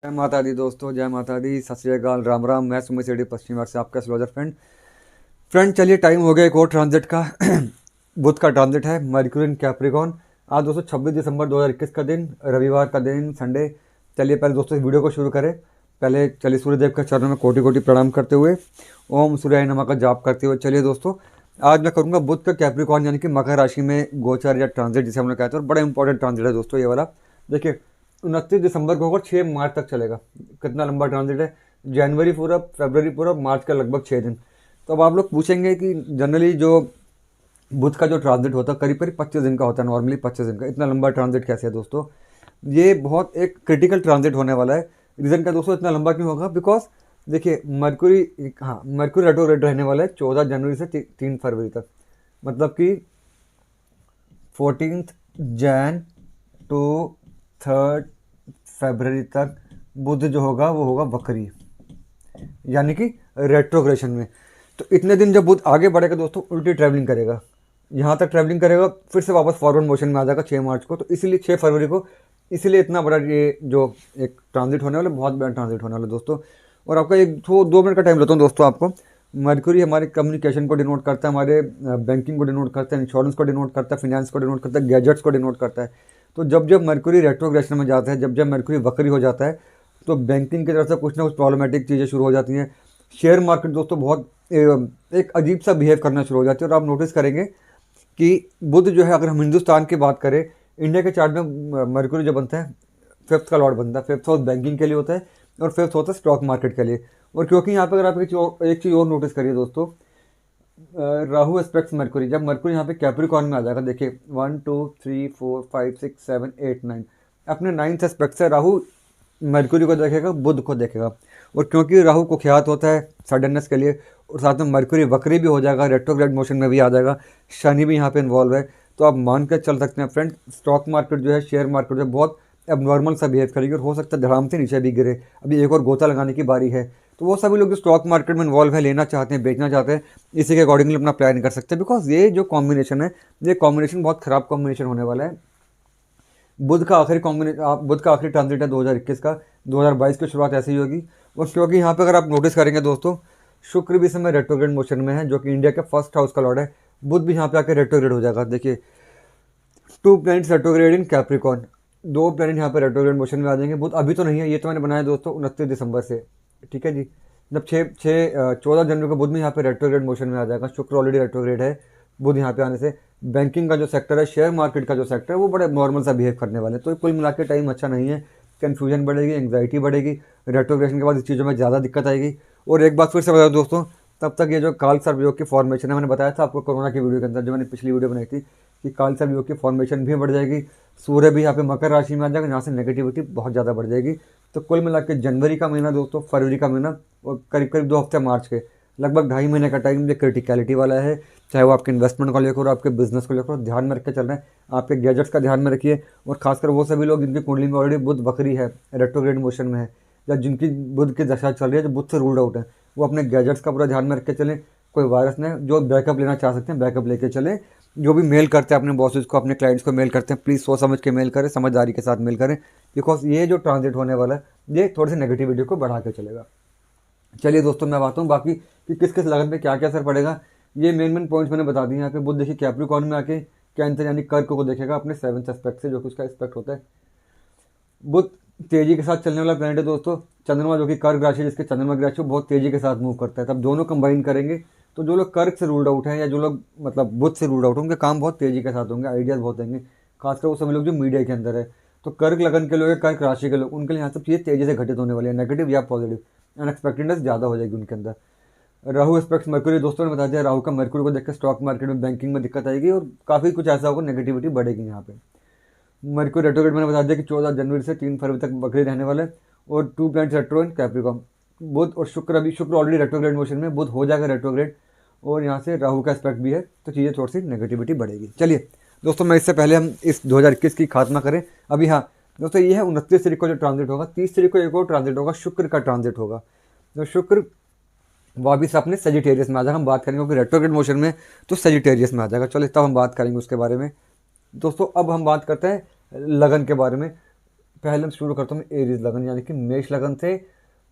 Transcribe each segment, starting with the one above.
जय माता दी दोस्तों, जय माता दी, सत श्री अकाल, राम राम। मैं सुमित सेठी पश्चिम घाट से आपका स्लोजर फ्रेंड। चलिए, टाइम हो गया एक और ट्रांजिट का। बुध का ट्रांजिट है, मर्क्यूरी इन कैप्रिकॉर्न। आज दोस्तों 26 दिसंबर 2021 का दिन, रविवार का दिन, संडे। चलिए पहले दोस्तों इस वीडियो को शुरू करें। पहले चलिए सूर्यदेव का चरणों में कोटि कोटि प्रणाम करते हुए ओम सूर्याय नमः का जाप करते हुए चलिए दोस्तों, आज मैं करूंगा बुध का कैप्रिकॉर्न यानी कि मकर राशि में गोचर या ट्रांजिट जिसे हम लोग कहते हैं। और बड़ा इंपॉर्टेंट ट्रांजिट है दोस्तों ये वाला। देखिए, 29 दिसंबर को होगा, 6 मार्च तक चलेगा। कितना लंबा ट्रांजिट है, जनवरी पूरा, फरवरी पूरा, मार्च का लगभग 6 दिन। तो अब आप लोग पूछेंगे कि जनरली जो बुध का जो ट्रांजिट होता है करीब करीब 25 दिन का होता है, नॉर्मली 25 दिन का। इतना लंबा ट्रांजिट कैसे है दोस्तों? ये बहुत एक क्रिटिकल ट्रांजिट होने वाला है। रीज़न क्या दोस्तों इतना लंबा क्यों होगा? बिकॉज देखिए, मरकुरी, हाँ, मरकुरी रेट्रोग्रेड रहने वाला है 14 जनवरी से 3 फरवरी तक। मतलब कि 14 जैन टू 3 फरवरी तक बुध जो होगा वो होगा वक्री, यानी कि रेट्रोग्रेशन में। तो इतने दिन जब बुध आगे बढ़ेगा दोस्तों, उल्टी ट्रैवलिंग करेगा, यहाँ तक ट्रैवलिंग करेगा, फिर से वापस फॉरवर्ड मोशन में आ जाएगा 6 मार्च को। तो इसीलिए 6 फरवरी को, इसीलिए इतना बड़ा ये जो एक ट्रांजिट होने वाला, बहुत बड़ा ट्रांजिट होने वाला दोस्तों। और आपका एक 2 मिनट का टाइम लेता हूँ दोस्तों आपको। मर्क्यूरी हमारे कम्युनिकेशन को डिनोट करता है, हमारे बैंकिंग को डिनोट करता है, इंश्योरेंस को डिनोट करता है, फिनेंस को डिनोट करता है, गैजेट्स को डिनोट करता है। तो जब जब मर्क्यूरी रेट्रोग्रेशन में जाता है, जब जब मर्क्यूरी वक्री हो जाता है, तो बैंकिंग की तरफ से कुछ ना कुछ प्रॉब्लमेटिक चीज़ें शुरू हो जाती हैं। शेयर मार्केट दोस्तों बहुत एक अजीब सा बिहेव करना शुरू हो जाती है। और आप नोटिस करेंगे कि बुध जो है, अगर हम हिंदुस्तान की बात करें, इंडिया के चार्ट में मर्क्यूरी जो बनता है, फिफ्थ का लॉर्ड बनता है। फिफ्थ हाउस बैंकिंग के लिए होता है और फिफ्थ होता है स्टॉक मार्केट के लिए। और क्योंकि यहाँ पे अगर आप एक चीज़ और नोटिस करिए दोस्तों, राहु एस्पेक्ट्स मरकुरी, जब मरकुरी यहाँ पे कैप्रिकॉर्न में आ जाएगा, देखिए 1 2 3 4 5 6 7 8 9, अपने 9th एस्पेक्ट से राहु मरकुरी को देखेगा, बुध को देखेगा। और क्योंकि राहु को ख्यात होता है सडननेस के लिए, और साथ में मरकुरी वक्री भी हो जाएगा, रेट्रोग्रेड मोशन में भी आ जाएगा, शनि भी यहाँ पे इन्वॉल्व है। तो आप मान कर चल सकते हैं फ्रेंड, स्टॉक मार्केट जो है, शेयर मार्केट जो है, बहुत अब नॉर्मल सा बिहेव करेगी और हो सकता है धड़ाम से नीचे भी गिरे। अभी एक और गोता लगाने की बारी है। तो वो सभी लोग जो स्टॉक मार्केट में इन्वॉल्व है, लेना चाहते हैं, बेचना चाहते हैं, इसी के अकॉर्डिंगली अपना प्लान कर सकते हैं। बिकॉज ये जो कॉम्बिनेशन है, ये कॉम्बिनेशन बहुत ख़राब कॉम्बिनेशन होने वाला है। बुध का आखिरी कॉम्बिनेशन, बुध का आखिरी ट्रांजिट है 2021 का। 2022 की शुरुआत ऐसी ही होगी। और क्योंकि यहाँ पे अगर आप नोटिस करेंगे दोस्तों, शुक्र भी समय रेट्रोग्रेड मोशन में है, जो कि इंडिया के फर्स्ट हाउस का लॉर्ड है। बुध भी यहाँ पे आकर रेट्रोग्रेड हो जाएगा। देखिए, 2 प्लैनेट्स रेट्रोग्रेड इन कैप्रिकॉर्न, 2 प्लैनेट यहाँ पे रेट्रोग्रेड मोशन में आ जाएंगे। बुध अभी तो नहीं है, ये तो मैंने बनाया दोस्तों 29 दिसंबर से, ठीक है जी। जब 14 जनवरी को बुध में यहाँ पे रेट्रोग्रेड मोशन में आ जाएगा। शुक्र ऑलरेडी रेट्रोग्रेड है। बुध यहाँ पे आने से बैंकिंग का जो सेक्टर है, शेयर मार्केट का जो सेक्टर है, वो बड़े नॉर्मल सा बिहेव करने वाले हैं। तो कुल मिला के टाइम अच्छा नहीं है। कन्फ्यूजन बढ़ेगी, एंग्जाइटी बढ़ेगी, रेट्रोग्रेशन के बाद इस चीज़ों में ज़्यादा दिक्कत आएगी। और एक बात फिर से बता दूं दोस्तों, तब तक ये जो काल सर्वयोग की फॉर्मेशन है, मैंने बताया था आपको कोरोना की वीडियो के अंदर, जो मैंने पिछली वीडियो बनाई थी, कि काल सर्वयोग की फॉर्मेशन भी बढ़ जाएगी। सूर्य भी यहाँ पे मकर राशि में आ जाएगा, जहाँ से नेगेटिविटी बहुत ज़्यादा बढ़ जाएगी। तो कुल मिला के जनवरी का महीना दोस्तों, फरवरी का महीना और करीब करीब 2 हफ्ते मार्च के, लगभग 2.5 महीने का टाइम ये क्रिटिकलिटी वाला है। चाहे वो आपके इन्वेस्टमेंट को लेकर, आपके बिजनेस को लेकर, ध्यान में रख के चल रहे हैं। आपके गैजेट्स का ध्यान में रखिए। और खासकर वो सभी लोग जिनकी कुंडली में ऑलरेडी बुध वक्री है, रेट्रोग्रेड मोशन में है, या जिनकी बुध की दशा चल रही है, जो बुध से रूल्ड आउट है, वो अपने गैजेट्स का पूरा ध्यान में रख के चलें। कोई वायरस नहीं, जो बैकअप लेना चाह सकते हैं बैकअप लेके चलें। जो भी मेल करते हैं अपने बॉसेस को, अपने क्लाइंट्स को मेल करते हैं, प्लीज़ सोच समझ के मेल करें, समझदारी के साथ मेल करें। बिकॉज ये जो ट्रांजिट होने वाला है, ये थोड़ी सी नेगेटिविटी को बढ़ा के चलेगा। चलिए दोस्तों, मैं बात हूँ बाकी कि किस किस लागत पे क्या क्या असर पड़ेगा। ये मेन पॉइंट्स मैंने बता दिए। यहाँ पे बुध देखिए कैप्रिकॉर्न में आके कैंसर यानी कर्क को देखेगा अपने 7th एस्पेक्ट से, जो कि उसका एस्पेक्ट होता है। बुध तेजी के साथ चलने वाला प्लैनेट है दोस्तों। चंद्रमा जो कि कर्क राशि, जिसके चंद्रमा की राशि बहुत तेजी के साथ मूव करता है। तब दोनों कंबाइन करेंगे तो जो लोग कर्क से रूल्ड आउट हैं, या जो लोग मतलब बुध से रूल्ड आउट होंगे, काम बहुत तेजी के साथ होंगे, आइडियाज़ बहुत देंगे। खासकर वो सभी लोग जो मीडिया के अंदर है। तो कर्क लगन के लोग, कर्क राशि के लोग, उनके लिए यहाँ सब चीज़ें तेजी से घटित होने वाली है, नेगेटिव या पॉजिटिव। अनएक्सपेक्टेडनेस ज़्यादा हो जाएगी उनके अंदर। राहु एस्पेक्ट्स मरकुरी, दोस्तों ने बता दिया, राहु का मरकुरी को देख के स्टॉक मार्केट में, बैंकिंग में दिक्कत आएगी और काफ़ी कुछ ऐसा होगा, नेगेटिविटी बढ़ेगी यहाँ पे। मरकुरी रेट्रोग्रेड मैंने बता दिया कि 14 जनवरी से 3 फरवरी तक बकरी रहने वाले। और 2 प्लैनेट्स रेट्रो इन कैप्रिकॉर्न, बुध और शुक्र। अभी शुक्र ऑलरेडी रेट्रोग्रेड मोशन में, बुध हो जाएगा रेट्रोग्रेड, और यहाँ से राहु का एस्पेक्ट भी है। तो चीज़ें थोड़ी सी नेगेटिविटी बढ़ेगी। चलिए दोस्तों, मैं इससे पहले हम इस 2021 की खात्मा करें अभी। हाँ दोस्तों, ये है 29 तारीख को जो ट्रांजिट होगा। 30 तारीख को एक और ट्रांजिट होगा, शुक्र का ट्रांजिट होगा। तो शुक्र वापिस अपने सेजिटेरियस में आ जाएगा। हम बात करेंगे क्योंकि रेट्रोग्रेड मोशन में, तो सेजिटेरियस में आ जाएगा। चलो तब हम बात करेंगे उसके बारे में। दोस्तों अब हम बात करते हैं लगन के बारे में। पहले मैं शुरू करता हूँ एरीज लगन यानी कि मेष लगन से,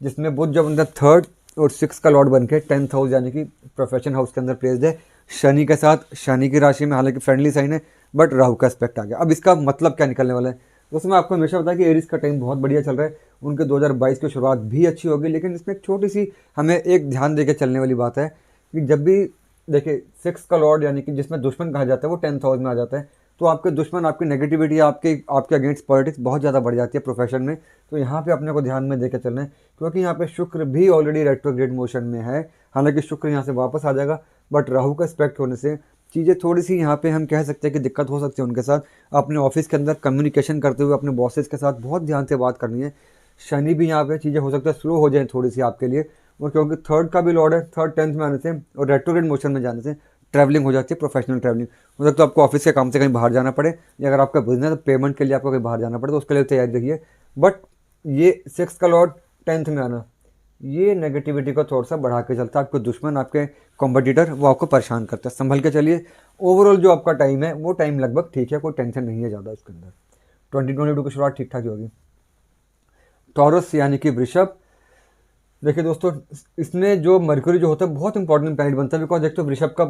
जिसमें बुध जब अंदर 3rd और 6 का लॉर्ड बन के 10th हाउस यानी कि प्रोफेशन हाउस के अंदर प्लेस्ड है शनि के साथ, शनि की राशि में, हालांकि फ्रेंडली साइन है बट राहु का एस्पेक्ट आ गया। अब इसका मतलब क्या निकलने वाला है दोस्तों, मैं आपको हमेशा बताया कि एरीज का टाइम बहुत बढ़िया चल रहा है, उनके 2022 की शुरुआत भी अच्छी होगी, लेकिन इसमें एक छोटी सी हमें एक ध्यान देकर चलने वाली बात है कि जब भी देखिए 6 का लॉर्ड यानी कि जिसमें दुश्मन कहा जाता है वो 10th हाउस में आ जाता है, तो आपके दुश्मन, आपकी नेगेटिविटी, आपके अगेंस्ट पॉलिटिक्स बहुत ज़्यादा बढ़ जाती है प्रोफेशन में। तो यहाँ पे अपने को ध्यान में देकर चलना है, क्योंकि यहाँ पे शुक्र भी ऑलरेडी रेट्रोग्रेड मोशन में है। हालांकि शुक्र यहाँ से वापस आ जाएगा, बट राहु का एस्पेक्ट होने से चीज़ें थोड़ी सी यहाँ पे हम कह सकते हैं कि दिक्कत हो सकती है उनके साथ। अपने ऑफिस के अंदर कम्युनिकेशन करते हुए अपने बॉसेस के साथ बहुत ध्यान से बात करनी है। शनि भी यहाँ पे चीज़ें हो सकता है स्लो हो जाए थोड़ी सी आपके लिए, और क्योंकि 3rd का भी लॉर्ड है, 3rd 10th में आने से और रेट्रोग्रेड मोशन में जाने से ट्रैवलिंग हो जाती है, प्रोफेशनल ट्रैवलिंग हो सकता है। आपको ऑफिस के काम से कहीं बाहर जाना पड़े, या अगर आपका बिजनेस पेमेंट के लिए आपको कहीं बाहर जाना पड़े तो उसके लिए तैयारी रखिए। बट ये 6 का लॉर्ड 10th में आना, ये नेगेटिविटी को थोड़ा सा बढ़ा के चलता है। आपके दुश्मन, आपके कॉम्पिटिटर, वो आपको परेशान करता है, संभल के चलिए। ओवरऑल जो आपका टाइम है वो टाइम लगभग ठीक है, कोई टेंशन नहीं है ज़्यादा उसके अंदर। 2022 की शुरुआत ठीक ठाक ही होगी। टॉरस यानी कि वृषभ, देखिए दोस्तों, इसमें जो मरकरी जो होता है बहुत इंपॉर्टेंट प्लैनेट बनता है, बिकॉज एक तो वृषभ का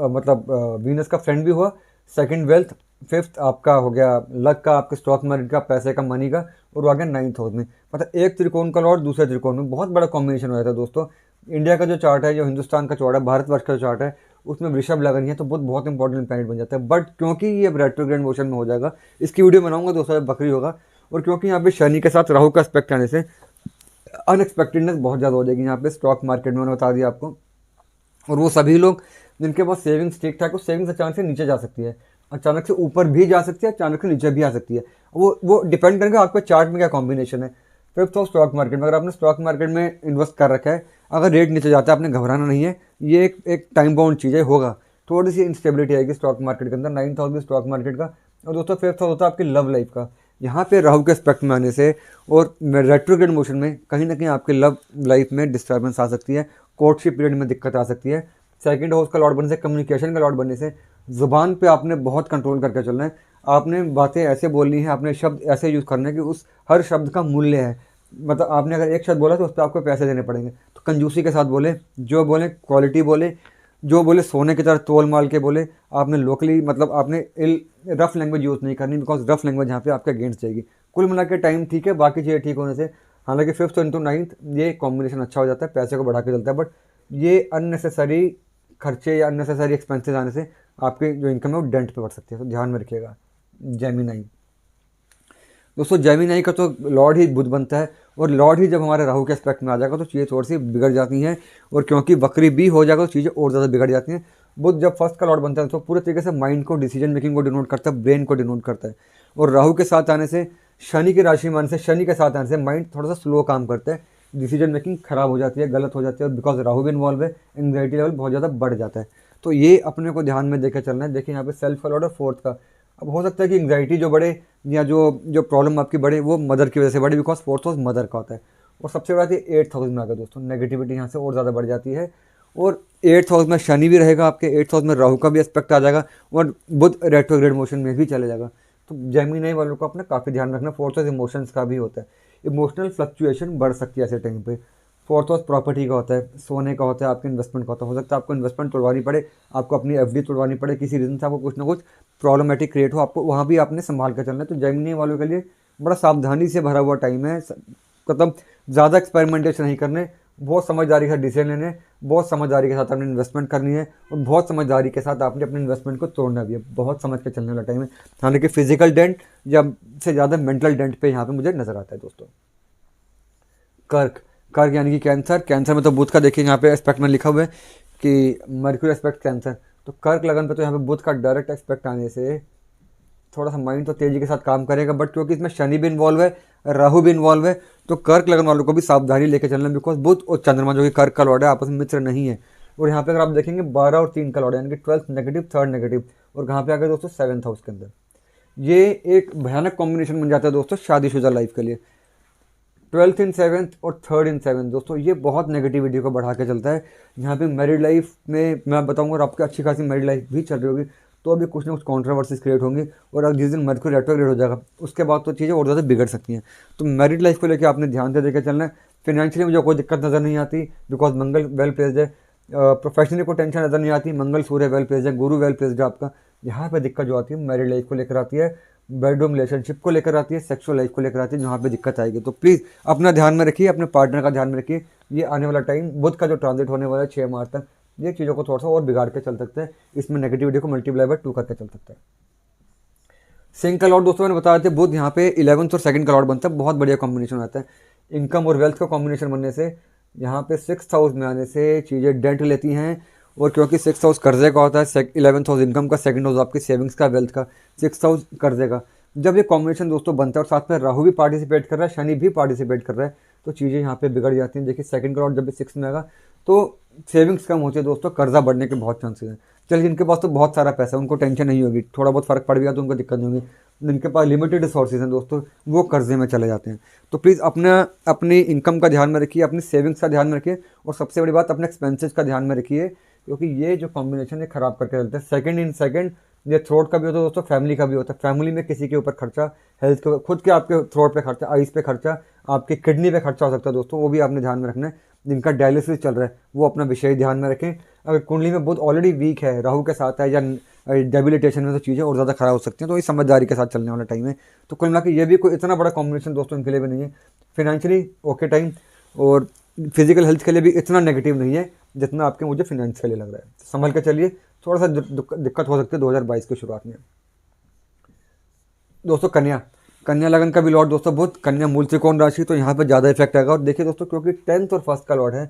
मतलब वीनस का फ्रेंड भी हुआ, सेकंड वेल्थ, 5th आपका हो गया लक का, आपके स्टॉक मार्केट का, पैसे का, मनी का, और वो आ गया 9th हाउस में। मतलब एक त्रिकोण का लॉर्ड दूसरे त्रिकोण में, बहुत बड़ा कॉम्बिनेशन हो जाता है दोस्तों। इंडिया का जो चार्ट है, जो हिंदुस्तान का चार्ट है, भारतवर्ष का जो चार्ट है, उसमें वृषभ लगन है तो बहुत इंपॉर्टेंट प्लैनेट बन जाता है। बट क्योंकि ये रेट्रोग्रेड मोशन में हो जाएगा, इसकी वीडियो बनाऊंगा दोस्तों, बकरी होगा, और क्योंकि यहाँ पे शनि के साथ राहु का एस्पेक्ट आने से अनएक्सपेक्टेडनेस बहुत ज़्यादा हो जाएगी यहाँ पे स्टॉक मार्केट में, मैंने बता दिया आपको। और वो सभी लोग जिनके पास सेविंग्स ठीक ठाक, उस सेविंग्स अचानक से नीचे जा सकती है, अचानक से ऊपर भी जा सकती है, अचानक से नीचे भी आ सकती है। वो डिपेंड करेगा आपके चार्ट में क्या कॉम्बिनेशन है। 5th हाउस स्टॉक मार्केट में, अगर आपने स्टॉक मार्केट में इन्वेस्ट कर रखा है, अगर रेट नीचे जाता है आपने घबराना नहीं है, ये एक टाइम बाउंड चीज़ है, होगा। थोड़ी सी इंस्टेबिलिटी आएगी स्टॉक मार्केट के अंदर। 9th हाउस भी स्टॉक मार्केट का, और दोस्तों 5th हाउस होता है आपकी लव लाइफ का। यहाँ पे राहु के एस्पेक्ट में आने से और रेट्रोग्रेड मोशन में कहीं ना कहीं आपके लव लाइफ में डिस्टर्बेंस आ सकती है, कोर्टशिप पीरियड में दिक्कत आ सकती है। सेकंड हाउस का लॉर्ड बनने से, कम्युनिकेशन का लॉर्ड बनने से, ज़ुबान पे आपने बहुत कंट्रोल करके चलना है। आपने बातें ऐसे बोलनी है, आपने शब्द ऐसे यूज़ करने हैं कि उस हर शब्द का मूल्य है। मतलब आपने अगर एक शब्द बोला तो उस पर आपको पैसे देने पड़ेंगे, तो कंजूसी के साथ बोले, जो बोले क्वालिटी बोले, जो बोले सोने की तरह तोल माल के बोले। आपने लोकली मतलब आपने रफ लैंग्वेज यूज़ नहीं करनी, बिकॉज रफ लैंग्वेज यहाँ पे आपके अगेंस्ट जाएगी। कुल मिला के टाइम ठीक है, बाकी चीज़ें ठीक होने से, हालांकि 5th इंटू 9th ये कॉम्बिनेशन अच्छा हो जाता है, पैसे को बढ़ा के चलता है। बट ये अननेसेसरी खर्चे या अननेसेसरी एक्सपेंसेस आने से आपकी जो इनकम है वो डेंट पे बढ़ सकती है, तो ध्यान में रखिएगा। जेमिनाई दोस्तों, जेमिनाई का तो लॉर्ड ही बुध बनता है, और लॉर्ड ही जब हमारे राहु के एस्पेक्ट में आ जाएगा तो चीज़ें थोड़ी सी बिगड़ जाती हैं, और क्योंकि वक्री भी हो जाएगा तो चीज़ें और ज़्यादा बिगड़ जाती हैं। बुध जब फर्स्ट का लॉर्ड बनता है तो पूरे तरीके से माइंड को, डिसीजन मेकिंग को डिनोट करता है, ब्रेन को डिनोट करता है। और राहु के साथ आने से, शनि की राशि में आने से, शनि के साथ आने से माइंड थोड़ा सा स्लो काम करता है, डिसीजन मेकिंग खराब हो जाती है, गलत हो जाती है, और बिकॉज राहु भी इन्वॉल्व है, एंग्जाइटी लेवल बहुत ज़्यादा बढ़ जाता है। तो ये अपने को ध्यान में देकर चलना है। देखिए यहाँ पे सेल्फ का लॉर्ड और 4th का, अब हो सकता है कि एंग्जाइटी जो बढ़े या जो जो प्रॉब्लम आपकी बढ़े वो मदर की वजह से बढ़े, बिकॉज 4th हाउस मदर का होता है। और सबसे बड़ा 8th हाउस में आ गया दोस्तों, नेगेटिविटी यहाँ से और ज़्यादा बढ़ जाती है। और 8th हाउस में शनि भी रहेगा आपके, 8th हाउस में राहु का भी एस्पेक्ट आ जाएगा, और बुध रेट्रोग्रेड मोशन में भी चले जाएगा। तो जेमिनी वालों को अपना काफ़ी ध्यान रखना। 4th हाउस इमोशंस का भी होता है, इमोशनल फ्लक्चुएशन बढ़ सकती है ऐसे टाइम पे। 4th हाउस प्रॉपर्टी का होता है, सोने का होता है, आपके इन्वेस्टमेंट का होता है। हो सकता है आपको इन्वेस्टमेंट तोड़वानी पड़े, आपको अपनी FD तोड़वानी पड़े, किसी रीज़न से आपको कुछ ना कुछ प्रॉब्लमेटिक क्रिएट हो, आपको वहाँ भी आपने संभाल कर चलना है। तो जेमिनी वालों के लिए बड़ा सावधानी से भरा हुआ टाइम है, मतलब ज़्यादा एक्सपेरिमेंटेशन नहीं करने, बहुत समझदारी के साथ डिसीजन लेने, बहुत समझदारी के साथ आपने इन्वेस्टमेंट करनी है, और बहुत समझदारी के साथ आपने अपने इन्वेस्टमेंट को तोड़ना भी है। बहुत समझ के चलने वाला टाइम है। हालांकि फिजिकल डेंट या से ज़्यादा मेंटल डेंट पे यहाँ पे मुझे नजर आता है दोस्तों। कर्क, कर्क यानी कि कैंसर, कैंसर में तो बुध का देखिए यहाँ पे एस्पेक्ट में लिखा हुआ है कि मर्क्यूरी एस्पेक्ट कैंसर, तो कर्क लगन पे तो यहाँ पे बुध का डायरेक्ट एस्पेक्ट आने से थोड़ा सा माइंड तो तेजी के साथ काम करेगा, बट क्योंकि इसमें शनि भी इन्वॉल्व है, राहु भी इन्वॉल्व है, तो कर्क लगन वालों को भी सावधानी लेकर चलना, बिकॉज बुध और चंद्रमा जो कि कर्क का लॉर्ड है आपस में मित्र नहीं है। और यहाँ पे अगर आप देखेंगे 12 और 3 का लॉर्ड है, यानी कि 12th नेगेटिव, 3rd नेगेटिव, और कहाँ पे आ गए दोस्तों 7th हाउस के अंदर। ये एक भयानक कॉम्बिनेशन बन जाता है दोस्तों शादीशुदा लाइफ के लिए। 12th इन 7th और 3rd इन 7th दोस्तों, ये बहुत नेगेटिविटी को बढ़ा के चलता है। यहाँ पे मैरिड लाइफ में मैं बताऊंगा, और आपकी अच्छी खासी मैरिड लाइफ भी चल रही होगी, तो अभी कुछ ना कुछ कॉन्ट्रोवर्सीज क्रिएट होंगी, और अगर जिस दिन मर्क्यूरी रेट्रोग्रेड हो जाएगा उसके बाद तो चीज़ें और ज़्यादा बिगड़ सकती हैं। तो मैरिड लाइफ को लेकर आपने ध्यान से देकर चलना है। फिनेंशियली मुझे कोई दिक्कत नज़र नहीं आती, बिकॉज मंगल वेल प्लेस्ड है। प्रोफेशनली को टेंशन नज़र नहीं आती, मंगल सूर्य वेल प्लेस्ड है, गुरु वेल प्लेस्ड है आपका। यहाँ पे दिक्कत जो आती है मैरिड लाइफ को लेकर आती है, बेडरूम रिलेशनशिप को लेकर आती है, सेक्सुअल लाइफ को लेकर आती है, जहाँ पे दिक्कत आएगी। तो प्लीज़ अपना ध्यान में रखिए, अपने पार्टनर का ध्यान में रखिए। ये आने वाला टाइम बुध का जो ट्रांजिट होने वाला है 6 मार्च तक, ये चीज़ों को थोड़ा सा और बिगाड़ के चल सकते हैं, इसमें नेगेटिविटी को मल्टीप्लाई बाय 2 करके चल सकता है। सिंह का लॉर्ड दोस्तों मैंने बताया था, बुध यहाँ पे 11th और 2nd का लॉर्ड बनता है, बहुत बढ़िया कॉम्बिनेशन आता है। इनकम और वेल्थ का कॉम्बिनेशन बनने से यहाँ पे 6th हाउस में आने से चीज़ें डेंट लेती हैं, और क्योंकि 6th हाउस कर्जे का होता है, 11th हाउस इनकम का, 2nd हाउस आपकी सेविंग्स का, वेल्थ का, 6th हाउस कर्जे का। जब ये कॉम्बिनेशन दोस्तों बनता है और साथ में राहु भी पार्टिसिपेट कर रहा है, शनि भी पार्टिसिपेट कर रहा है, तो चीज़ें यहाँ पे बिगड़ जाती हैं। देखिए 2nd का लॉर्ड जब भी 6th में आएगा तो सेविंग्स कम होती है दोस्तों, कर्जा बढ़ने के बहुत चांसेस हैं। चलिए जिनके पास तो बहुत सारा पैसा है उनको टेंशन नहीं होगी, थोड़ा बहुत फर्क पड़ गया तो उनको दिक्कत नहीं होगी। जिनके पास लिमिटेड रिसोर्सेज हैं दोस्तों, वो कर्जे में चले जाते हैं। तो प्लीज़ अपनी इनकम का ध्यान में रखिए, अपनी सेविंग्स का ध्यान में रखिए, और सबसे बड़ी बात अपने एक्सपेंसेस का ध्यान में रखिए, क्योंकि ये जो कॉम्बिनेशन है खराब करके चलते हैं। 2nd इन 2nd ये थ्रोट का भी होता है दोस्तों, फैमिली का भी होता है। फैमिली में किसी के ऊपर खर्चा, हेल्थ के, खुद के आपके थ्रोट पे खर्चा, आइस पे खर्चा, आपकी किडनी पे खर्चा हो सकता है दोस्तों, वो भी आपने ध्यान में रखना है। जिनका डायलिसिस चल रहा है वो अपना विषय ध्यान में रखें। अगर कुंडली में बुध ऑलरेडी वीक है, राहु के साथ है, या डेबिलिटेशन में, तो चीज़ें और ज़्यादा खराब हो सकती हैं। तो ये समझदारी के साथ चलने वाला टाइम है। तो कुल मिलाकर ये भी कोई इतना बड़ा कॉम्बिनेशन दोस्तों इनके लिए भी नहीं है। फिनेंशियली ओके टाइम, और फिजिकल हेल्थ के लिए भी इतना नेगेटिव नहीं है जितना आपके मुझे फिनेंस के लिए लग रहा है। संभल के चलिए, थोड़ा सा दिक्कत हो सकती है 2022 की शुरुआत में। दोस्तों कन्या लगन का भी लॉर्ड दोस्तों बुध, कन्या मूल त्रिकोण राशि, तो यहाँ पे ज़्यादा इफेक्ट आएगा। और देखिए दोस्तों, क्योंकि 10th और 1st का लॉर्ड है,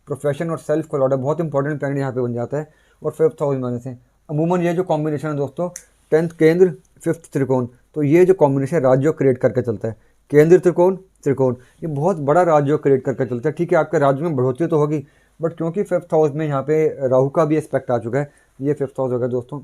प्रोफेशन और सेल्फ का लॉर्ड है, बहुत इंपॉर्टेंट प्लैनेट यहाँ पे बन जाता है। और 5th हाउस में आने से अमूमन ये जो कॉम्बिनेशन है दोस्तों, 10th केंद्र, 5th त्रिकोण, तो ये जो कॉम्बिनेशन राज्य क्रिएट करके चलता है। केंद्र त्रिकोण त्रिकोण, ये बहुत बड़ा राज्य क्रिएट करके चलता है। ठीक है, आपके राज्य में बढ़ोतरी तो होगी, बट क्योंकि 5th हाउस में यहाँ पे राहु का भी एस्पेक्ट आ चुका है, ये 5th हाउस होगा दोस्तों।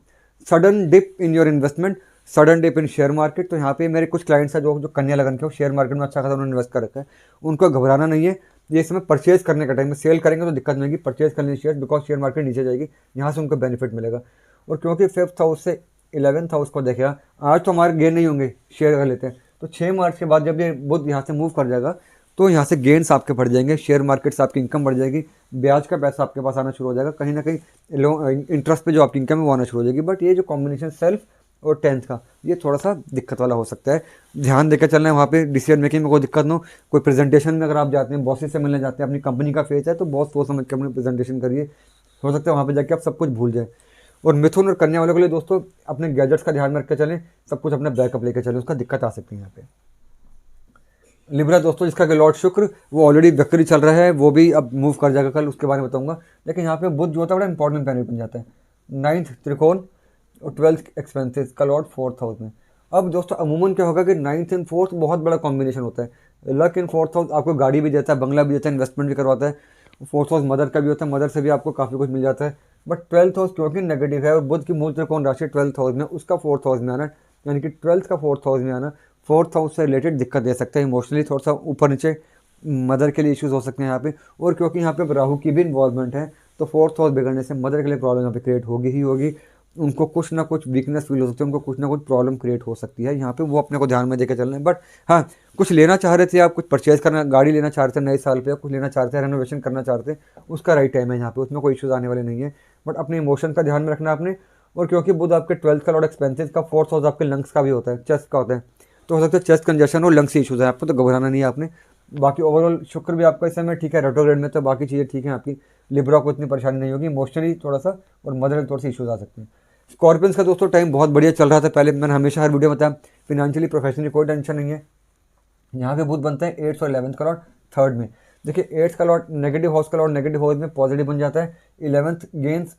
Sudden dip in your investment, sudden dip in share market, तो यहाँ पे मेरे कुछ क्लाइंट्स हैं जो कन्या लगन के, शेयर मार्केट में अच्छा खासा उन्होंने इन्वेस्ट कर रखा है। उनको घबराना नहीं है, ये समय परचेज करने का टाइम है। सेल करेंगे तो दिक्कत नहीं होगी, परचेज करनी शेयर, बिकॉज शेयर मार्केट नीचे जाएगी, यहाँ से उनको बेनिफिट मिलेगा। और क्योंकि 5th हाउस से 11th हाउस को देखिएगा, आज तो हमारे गेन नहीं होंगे, शेयर कर लेते हैं, तो 6 मार्च के बाद जब ये बुध यहाँ से मूव कर जाएगा तो यहाँ से गेन्स आपके बढ़ जाएंगे, शेयर मार्केट से आपकी इनकम बढ़ जाएगी, ब्याज का पैसा आपके पास आना शुरू हो जाएगा, कहीं ना कहीं इंटरेस्ट पे जो आपकी इनकम है वो आना शुरू हो जाएगी। बट ये जो कॉम्बिनेशन सेल्फ और 10th का, ये थोड़ा सा दिक्कत वाला हो सकता है। ध्यान देकर चलना है, वहाँ पे डिसीजन मेकिंग में कोई दिक्कत ना हो। कोई प्रेजेंटेशन में अगर आप जाते हैं, बॉसेस से मिलने जाते हैं, अपनी कंपनी का फेस है, तो बॉस सोच समझ के अपनी प्रेजेंटेशन करिए, हो सकता है वहाँ पे जाके आप सब कुछ भूल जाए। और मिथुन और कन्या वालों के लिए दोस्तों, अपने गैजेट्स का ध्यान में रख के चलें, सब कुछ अपना बैकअप लेकर चलें, उसका दिक्कत आ सकती है यहाँ पे। लिब्रा दोस्तों, जिसका कि लॉर्ड शुक्र वो ऑलरेडी वक्री चल रहा है, वो भी अब मूव कर जाएगा, कल उसके बारे में बताऊंगा। लेकिन यहाँ पे बुध जो होता है बड़ा इंपॉर्टेंट प्लैनेट बन जाता है। 9th त्रिकोण और 12th एक्सपेंसेस का लॉर्ड 4th हाउस में। अब दोस्तों अमूमन क्या होगा कि 9th एंड 4th बहुत बड़ा कॉम्बिनेशन होता है। लक इन 4th हाउस आपको गाड़ी भी देता है, बंगला भी देता है, इन्वेस्टमेंट भी करवाता है। 4th हाउस मदर का भी होता है, मदर से भी आपको काफ़ी कुछ मिल जाता है। बट 12th हाउस क्योंकि नेगेटिव है, और बुध की मूल त्रिकोण राशि 12th हाउस में, उसका 4th हाउस में आना, यानी कि 12th का 4th हाउस में आना 4th हाउस से रिलेटेड दिक्कत दे सकता है। इमोशनली थोड़ा सा ऊपर नीचे मदर के लिए इश्यूज हो सकते हैं यहाँ पे। और क्योंकि यहाँ पे राहु की भी इन्वॉल्वमेंट है, तो 4th हाउस बिगड़ने से मदर के लिए प्रॉब्लम यहाँ पे क्रिएट होगी ही होगी। उनको कुछ ना कुछ वीकनेस फील हो सकती है, उनको कुछ ना कुछ प्रॉब्लम क्रिएट हो सकती है यहाँ पे, वो अपने को ध्यान में देकर चलना है। बट हाँ, कुछ लेना चाह रहे थे आप, कुछ परचेज करना, गाड़ी लेना चाह रहे थे नए साल पे, कुछ लेना चाहते हैं, रेनोवेशन करना चाहते हैं, उसका राइट टाइम है यहाँ पे, उसमें कोई इश्यूज आने वाले नहीं है। बट अपने इमोशन का ध्यान में रखना आपने। और क्योंकि बुध आपके 12th का लॉर्ड एक्सपेंसेस का, 4th हाउस आपके लंग्स का भी होता है, चेस्ट का होता है, तो हो सकता है चेस्ट कंजेशन और लंग्स इशूज़ है आपको, तो घबराना नहीं है आपने। बाकी ओवरऑल शुक्र भी आपका इस समय ठीक है, रेट्रोग्रेड में, तो बाकी चीज़ें ठीक है आपकी। लिब्रा को इतनी परेशानी नहीं होगी, इमोशनली थोड़ा सा और मदर थोड़े से इशूज़ आ सकते हैं। स्कॉर्पियंस का दोस्तों टाइम बहुत बढ़िया चल रहा था, पहले मैंने हमेशा हर वीडियो में बताया, फिनेंशियली प्रोफेशनली कोई टेंशन नहीं है। यहाँ पे बुध बनता है 8th और 11th का लॉर्ड 3rd में। देखिए 8th का लॉर्ड नेगेटिव हाउस का लॉर्ड नेगेटिव हाउस में पॉजिटिव बन जाता है, 11th गेन्स,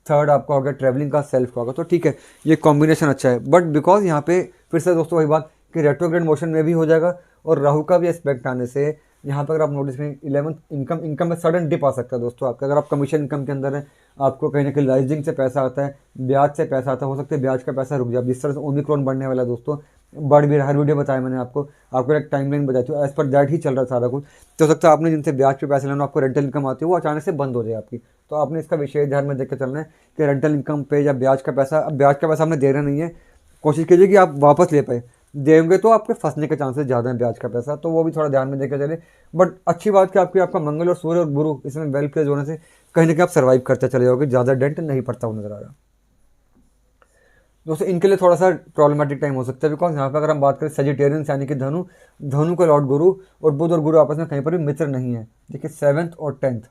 3rd आपका हो गया ट्रैवलिंग का, सेल्फ का होगा, तो ठीक है, ये कॉम्बिनेशन अच्छा है। बट बिकॉज यहाँ पे फिर से दोस्तों वही बात कि रेट्रोग्रेड मोशन में भी हो जाएगा, और राहु का भी एस्पेक्ट आने से यहाँ पर अगर आप नोटिस करें 11th इनकम में सडन डिप आ सकता है दोस्तों आपका। अगर आप कमीशन इनकम के अंदर है, आपको कहीं ना कहीं लाइजिंग से पैसा आता है, ब्याज से पैसा आता है, हो सकता है ब्याज का पैसा रुक जाए। जिस तरह से ओमिक्रॉन बढ़ने वाला है दोस्तों, बढ़ भी रहा है, हर वीडियो बताया मैंने आपको एक टाइमलाइन बताई थी, एज पर दैट ही चल रहा सारा कुछ। तो हो सकता है आपने जिनसे ब्याज पे पैसे लेना, आपको रेंटल इनकम आती है, वो अचानक से बंद हो जाए आपकी। तो आपने इसका विशेष ध्यान में देख कर चलना है कि रेंटल इनकम पे या ब्याज का पैसा, अब ब्याज का पैसा हमने देना नहीं है, कोशिश कीजिए कि आप वापस ले पाए। देंगे तो आपके फंसने के चांसेस ज़्यादा हैं ब्याज का पैसा, तो वो भी थोड़ा ध्यान में देकर चले। बट अच्छी बात कि आपका मंगल और सूर्य और गुरु इसमें वेल प्लेस होने से कहीं ना कहीं आप सर्वाइव करते चले जाओगे, ज़्यादा डेंट नहीं पड़ता हुआ नजर आ रहा। दोस्तों इनके लिए थोड़ा सा प्रॉब्लमेटिक टाइम हो सकता है, बिकॉज यहाँ पे अगर हम बात करें सेजिटेरियंस यानी कि धनु, धनु का लॉर्ड गुरु और बुध और गुरु आपस में कहीं पर भी मित्र नहीं है। देखिए 7th और 10th,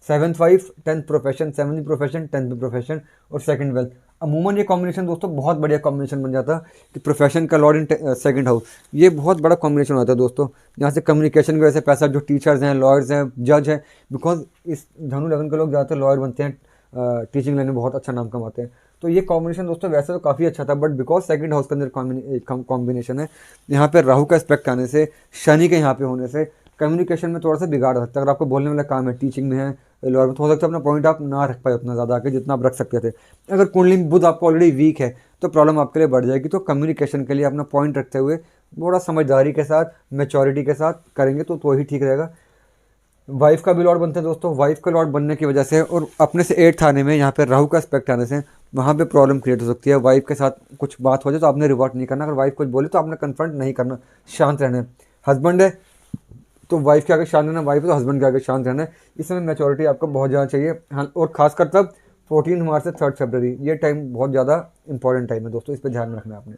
7th wife 10th profession, 7th profession 10th profession और सेकंड वेल्थ। अमूमन ये कॉम्बिनेशन दोस्तों बहुत बढ़िया कॉम्बिनेशन बन जाता है कि प्रोफेशन का लॉर्ड इन सेकंड हाउस, ये बहुत बड़ा कॉम्बिनेशन होता है दोस्तों। यहाँ से कम्युनिकेशन की वजह से पैसा, जो टीचर्स हैं, लॉयर्स हैं, जज हैं, बिकॉज इस धनु लगन के लोग ज़्यादातर लॉयर बनते हैं, टीचिंग लाइन में बहुत अच्छा नाम कमाते हैं। तो ये कॉम्बिनेशन दोस्तों वैसे तो काफ़ी अच्छा था, बट बिकॉज सेकंड हाउस के अंदर कॉम्बिनेशन है, यहाँ पे राहु का एस्पेक्ट आने से, शनि के यहाँ पे होने से कम्युनिकेशन में थोड़ा सा बिगाड़ सकता है। अगर आपको बोलने वाला काम है, टीचिंग में है, लॉयर में, तो हो सकता है अपना पॉइंट आप ना रख पाए उतना ज़्यादा आके जितना आप रख सकते थे। अगर कुंडली में बुध आपको ऑलरेडी वीक है तो प्रॉब्लम आपके लिए बढ़ जाएगी। तो कम्युनिकेशन के लिए अपना पॉइंट रखते हुए थोड़ा समझदारी के साथ, मैच्योरिटी के साथ करेंगे तो ही ठीक रहेगा। वाइफ का भी लॉर्ड बनते हैं दोस्तों, वाइफ का लॉर्ड बनने की वजह से और अपने से 8th आने में यहाँ पे राहु का एस्पेक्ट आने से वहाँ पे प्रॉब्लम क्रिएट हो सकती है। वाइफ के साथ कुछ बात हो जाए तो आपने रिवर्ट नहीं करना, अगर वाइफ कुछ बोले तो आपने कन्फ्रंट नहीं करना, शांत रहना है। हस्बैंड है तो वाइफ के आगे शांत रहना, वाइफ है तो हस्बैंड के आगे शांत रहना है। इस समय मैच्योरिटी आपको बहुत ज़्यादा चाहिए। हाँ, और खासकर तब 14 मार्च से 3 फरवरी, ये टाइम बहुत ज़्यादा इंपॉर्टेंट टाइम है दोस्तों, इस पर ध्यान में रखना है आपने।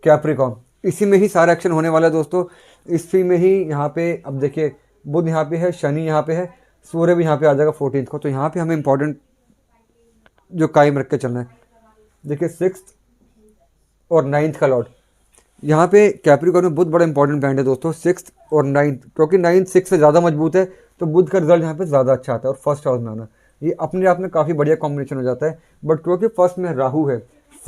कैप्रिकॉर्न, इसी में ही सारा एक्शन होने वाला है दोस्तों, इसी में ही यहाँ पे अब देखिए बुध यहाँ पे है, शनि यहाँ पे है, सूर्य भी यहाँ पे आ जाएगा 14 को। तो यहाँ पे हमें इंपॉर्टेंट जो कायम रख के चलना है। देखिए 6th और 9th का लॉर्ड, यहाँ पे कैप्रिकॉर्न में बुध बड़ा इंपॉर्टेंट प्लैनेट है दोस्तों, 6th और 9th, क्योंकि 9th 6 से ज़्यादा मजबूत है तो बुध का रिजल्ट यहाँ पे ज़्यादा अच्छा आता है। और फर्स्ट हाउस में आना ये अपने आप में काफ़ी बढ़िया कॉम्बिनेशन हो जाता है। बट क्योंकि फर्स्ट में राहु है,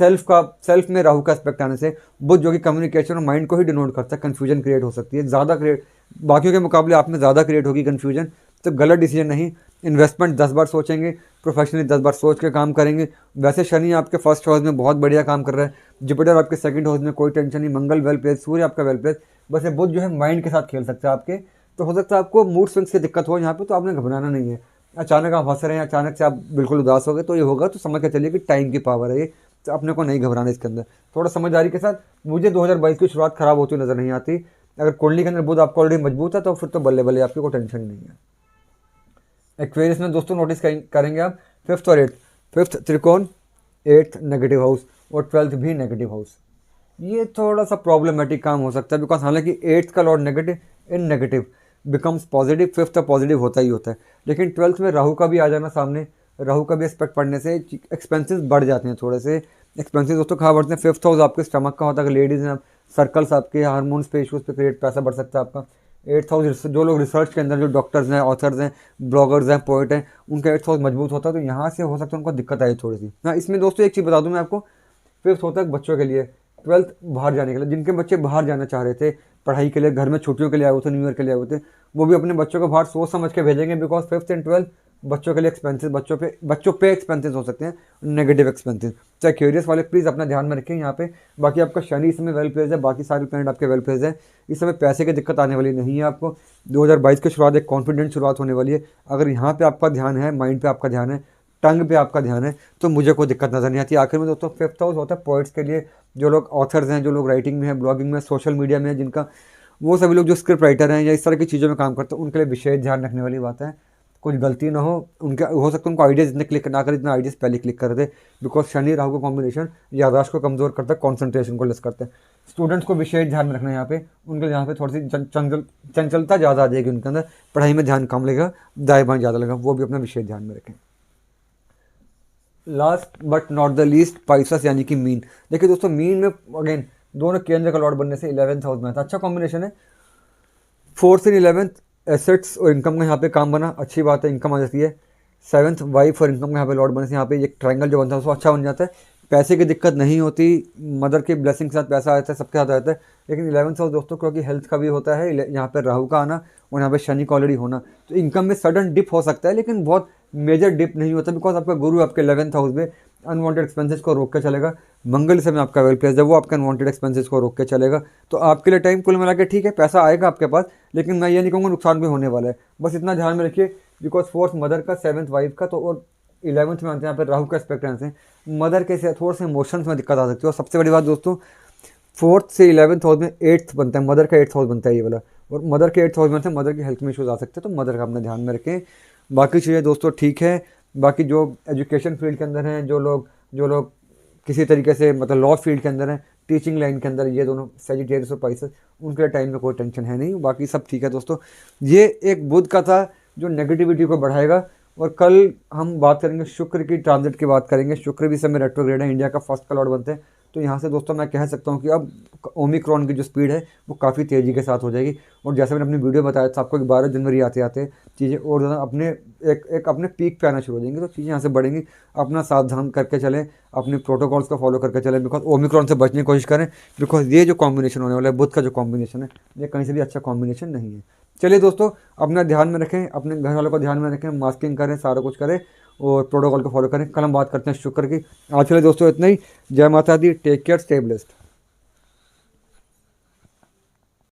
सेल्फ में राहु का एस्पेक्ट आने से बुध जो कि कम्युनिकेशन और माइंड को ही डिनोट करता है, कन्फ्यूजन क्रिएट हो सकती है, ज़्यादा क्रिएट, बाकियों के मुकाबले आप में ज़्यादा क्रिएट होगी कन्फ्यूजन। तो गलत डिसीजन नहीं, इन्वेस्टमेंट 10 बार सोचेंगे, प्रोफेशनली 10 बार सोच के काम करेंगे। वैसे शनि आपके फर्स्ट हाउस में बहुत बढ़िया काम कर रहा है, जुपिटर आपके सेकंड हाउस में कोई टेंशन नहीं, मंगल वेल प्लेस, सूर्य आपका वेल प्लेस। बस ये बुध जो है माइंड के साथ खेल सकता है आपके, तो हो सकता है आपको मूड स्विंग्स की दिक्कत हो यहाँ पे, तो आपने घबराना नहीं है। अचानक आप हंस रहे हैं, अचानक से आप बिल्कुल उदास हो गए तो ये होगा, तो समझ के चलिए कि टाइम की पावर है ये, तो अपने को नहीं घबराना इसके अंदर, थोड़ा समझदारी के साथ। मुझे 2022 की शुरुआत खराब होती नजर नहीं आती। अगर कुंडली के अंदर बुध आपको ऑलरेडी मजबूत है तो फिर तो बल्ले बल्ले, आपकी कोई टेंशन ही नहीं है। एक्वेरियस में दोस्तों नोटिस करेंगे आप 5th और 8th, 5th त्रिकोण, 8th नेगेटिव हाउस और 12th भी नेगेटिव हाउस, ये थोड़ा सा प्रॉब्लमेटिक काम हो सकता है। बिकॉज हालांकि 8th का लॉर्ड नेगेटिव, इन नेगेटिव बिकम्स पॉजिटिव, 5th तो पॉजिटिव होता ही होता है। लेकिन 12th में राहु का भी आ जाना सामने, राहु का भी एस्पेक्ट पड़ने से एक्सपेंसेस बढ़ जाते हैं, थोड़े से एक्सपेंसेस दोस्तों कहाँ बढ़ते हैं। 5th हाउस आपके स्टमक का होता है, अगर लेडीज़ हैं आप, सर्कल्स आपके, हार्मोन्स पे इशूज़ पे क्रिएट, पैसा बढ़ सकता है आपका। 8th हाउस, जो लोग रिसर्च के अंदर, जो डॉक्टर्स हैं, ऑथर्स हैं, ब्लॉगर्स हैं, पोइट हैं, उनका 8th हाउस मजबूत होता है, तो यहाँ से हो सकता है उनको दिक्कत आई थोड़ी सी। हाँ, इसमें दोस्तों एक चीज़ बता दूँ मैं आपको, 5th होता है बच्चों के लिए, 12th बाहर जाने के लिए, जिनके बच्चे बाहर जाना चाह रहे थे पढ़ाई के लिए, घर में छुट्टियों के लिए आए हुए थे, न्यू ईयर के लिए आए हुए थे, वो भी अपने बच्चों को बाहर सोच समझ के भेजेंगे। बिकॉज 5th एंड 12th बच्चों के लिए एक्सपेंसेस, बच्चों पे एक्सपेंसेस हो सकते हैं, नेगेटिव एक्सपेंसेस। चाहे क्यूरियस वाले प्लीज़ अपना ध्यान में रखें यहाँ पे। बाकी आपका शनि इस समय वेल प्लेस है, बाकी सारे प्लैनेट आपके वेल प्लेस है, इस समय पैसे की दिक्कत आने वाली नहीं है आपको। 2022 की शुरुआत एक कॉन्फिडेंट शुरुआत होने वाली है। अगर यहाँ पे आपका ध्यान है, माइंड पे आपका ध्यान है, टंग पे आपका ध्यान है, तो मुझे कोई दिक्कत नज़र नहीं आती। आखिर में दोस्तों 5th हाउस होता है पोइट्स के लिए, जो लोग ऑथर्स हैं, जो लोग राइटिंग में हैं, ब्लॉगिंग में, सोशल मीडिया में, जिनका, वो सभी लोग जो स्क्रिप्ट राइटर हैं या इस तरह की चीज़ों में काम करते हैं, उनके लिए विशेष ध्यान रखने वाली बात है। कुछ गलती ना हो उनके, हो सकता है उनको आइडियाज़ इतने क्लिक ना करें जितना आइडियाज़ पहले क्लिक कर दे। बिकॉज शनि राहु का कॉम्बिनेशन याददाश्त को कमज़ोर करता है, कॉन्सेंट्रेशन को लेस करता है। स्टूडेंट्स को विशेष ध्यान में रखना है यहाँ पे, उनके यहाँ पे थोड़ी सी चंचलता ज़्यादा आ जाएगी उनके अंदर, पढ़ाई में ध्यान कम लगेगा, दाएं बाएं ज़्यादा लगेगा, वो भी अपना विशेष ध्यान में रखें। Last but not the least, Pisces यानी कि मीन। देखिए दोस्तों, मीन में अगेन दोनों केंद्र का लॉर्ड बनने से 11th हाउस में था, अच्छा कॉम्बिनेशन है। 4th एंड 11th एसेट्स और इनकम का यहाँ पे काम बना, अच्छी बात है, इनकम आ जाती है। 7th वाइफ और इनकम का यहाँ पे लॉर्ड बनने से यहाँ पे एक ट्रायंगल जो बनता है उसको अच्छा बन जाता है। पैसे की दिक्कत नहीं होती, मदर की ब्लेसिंग के साथ पैसा आता है, सबके साथ आता है। लेकिन 11th हाउस दोस्तों क्योंकि हेल्थ का भी होता है, यहाँ पे राहु का आना और यहाँ पे शनि का ऑलरेडी होना, तो इनकम में सडन डिप हो सकता है, लेकिन बहुत मेजर डिप नहीं होता, बिकॉज आपका गुरु आपके 11th हाउस में अनवांटेड एक्सपेंसेस को रोक के चलेगा। मंगल समय आपका वेल प्लेस है, वो आपके अनवांटेड एक्सपेंसेस को रोक के चलेगा। तो आपके लिए टाइम कुल मिला के ठीक है, पैसा आएगा आपके पास, लेकिन मैं ये नहीं कहूँगा नुकसान भी होने वाला है। बस इतना ध्यान में रखिए, बिकॉज 4th मदर का, 7th वाइफ का, तो और 11th में आते हैं यहाँ पर राहु का एक्सपेक्टेंस है, मदर के से थोड़े से इमोशंस में दिक्कत आ सकती है। और सबसे बड़ी बात दोस्तों, 4th से 11th हाउस में 8th बनता है, मदर का 8th हाउस बनता है ये वाला, और मदर के 8th हाउस में से मदर की हेल्थ में इशूज़ आ सकते हैं, तो मदर का अपना ध्यान में रखें। बाकी चीज़ें दोस्तों ठीक है। बाकी जो एजुकेशन फील्ड के अंदर हैं, जो लोग किसी तरीके से मतलब लॉ फील्ड के अंदर हैं, टीचिंग लाइन के अंदर, ये दोनों सेजिटेरियस और पाइसेस, उनके लिए टाइम में कोई टेंशन है नहीं, बाकी सब ठीक है दोस्तों। ये एक बुध का था जो नेगेटिविटी को बढ़ाएगा। और कल हम बात करेंगे शुक्र की ट्रांजिट की बात करेंगे। शुक्र भी समय रेट्रोग्रेड है, इंडिया का फर्स्ट का लॉर्ड बनते हैं, तो यहाँ से दोस्तों मैं कह सकता हूँ कि अब ओमिक्रॉन की जो स्पीड है वो काफ़ी तेज़ी के साथ हो जाएगी। और जैसे मैंने अपनी वीडियो बताया था आपको कि 12 जनवरी आते आते चीज़ें और ज़्यादा अपने पीक पे आना शुरू हो जाएंगी, तो चीज़ें यहाँ से बढ़ेंगी। अपना सावधान करके चलें, अपने प्रोटोकॉल्स को फॉलो करके चलें, बिकॉज ओमिक्रॉन से बचने की कोशिश करें, बिकॉज ये जो कॉम्बिनेशन होने वाला है, बुध का जो कॉम्बिनेशन है, ये कहीं से भी अच्छा कॉम्बिनेशन नहीं है। चलिए दोस्तों, अपना ध्यान में रखें, अपने घर वालों को ध्यान में रखें, मास्किंग करें, सारा कुछ करें और प्रोटोकॉल को फॉलो करें। कल हम बात करते हैं शुक्र की। आज के लिए दोस्तों इतना ही। जय माता दी, टेक केयर, स्टे ब्लेस्ड।